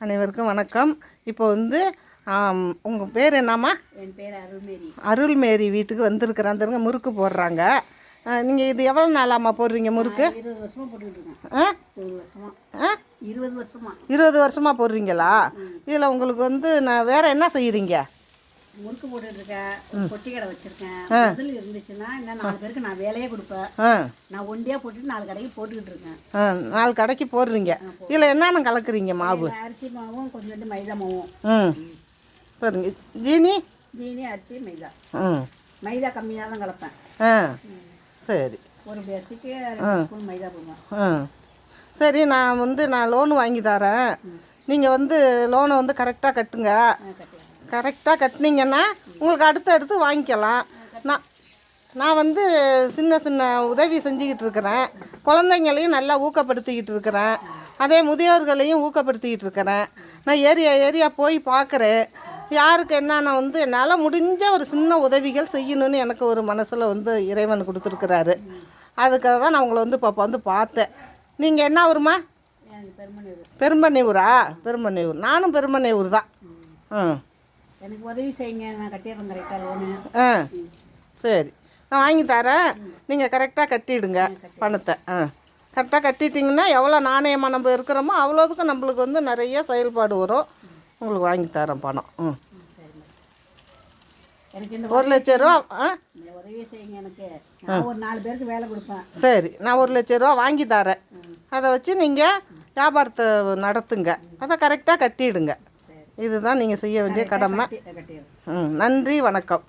அனைவருக்கும் வணக்கம். இப்போ வந்து உங்கள் பேர் என்னம்மா? என் பேர் அருள்மேரி. அருள்மேரி வீட்டுக்கு வந்திருக்கிறாங்க. முறுக்கு போடுறாங்க. நீங்கள் இது எவ்வளோ நாளாம்மா போடுறீங்க முறுக்கு? 20 வருஷமாக போட்டுக்கிட்டு 20 வருஷமாக போடுறீங்களா? இதில் உங்களுக்கு வந்து நான் வேறு என்ன செய்கிறீங்க? முறுக்கு போட்டுட்ருக்கேன், பொட்டி கடை வச்சுருக்கேன். முதல் இருந்துச்சுன்னா இன்னும் 4 பேருக்கு நான் வேலையே கொடுப்பேன். நான் ஒண்டியாக போட்டுட்டு 4 கடைக்கு போட்டுக்கிட்டு இருக்கேன். 4 கடைக்கு போடுறீங்க. இதில் என்னென்ன கலக்குறீங்க? மாவு, அரிசி மாவும் கொஞ்சோண்டு மைதா மாவும். பாருங்க, ஜீனி அரிசி மைதா. மைதா கம்மியாக தான் கலப்பேன். சரி, ஒரு அரிசிக்கு 2 ஸ்பூன் மைதா போடுவேன். சரி, நான் லோனு வாங்கி தரேன். நீங்கள் வந்து லோனை வந்து கரெக்டாக கட்டுங்க. கரெக்டாக கட்டினீங்கன்னா உங்களுக்கு அடுத்து வாங்கிக்கலாம். நான் வந்து சின்ன உதவி செஞ்சுக்கிட்டு இருக்கிறேன். குழந்தைங்களையும் நல்லா ஊக்கப்படுத்திக்கிட்டு இருக்கிறேன். அதே முதியோர்களையும் ஊக்கப்படுத்திக்கிட்டு இருக்கிறேன். நான் ஏரியா போய் பார்க்குறேன். யாருக்கு என்னன்னா வந்து என்னால் முடிஞ்ச ஒரு சின்ன உதவிகள் செய்யணும்னு எனக்கு ஒரு மனசில் வந்து இறைவன் கொடுத்துருக்குறாரு. அதுக்காக தான் நான் உங்களை வந்து இப்போ வந்து பார்த்தேன். நீங்கள் என்ன ஊருமா? பெரும்பண்ணியூரா? பெரும்பண்ணியூர். நானும் பெரும்பண்ணியூர் தான். எனக்கு உதவி செய்யுங்க, நான் கட்டிடுறேன் கரெக்டாக லோனு. சரி, நான் வாங்கி தரேன். நீங்கள் கரெக்டாக கட்டிவிடுங்க பணத்தை. கரெக்டாக கட்டிட்டிங்கன்னா எவ்வளோ நாணயமாக நம்ம இருக்கிறோமோ அவ்வளோதுக்கும் நம்மளுக்கு வந்து நிறைய செயல்பாடு வரும். உங்களுக்கு வாங்கி தரேன் பணம். எனக்கு இந்த 1 லட்ச ரூபா. உதவி செய்யுங்க, எனக்கு நான் ஒரு 4 பேருக்கு வேலை கொடுப்பேன். சரி, நான் 1 லட்ச ரூபா வாங்கி தரேன். அதை வச்சு நீங்கள் வியாபாரத்தை நடத்துங்க. அதை கரெக்டாக கட்டிவிடுங்க. இதுதான் நீங்கள் செய்ய வேண்டிய கடமை. நன்றி, வணக்கம்.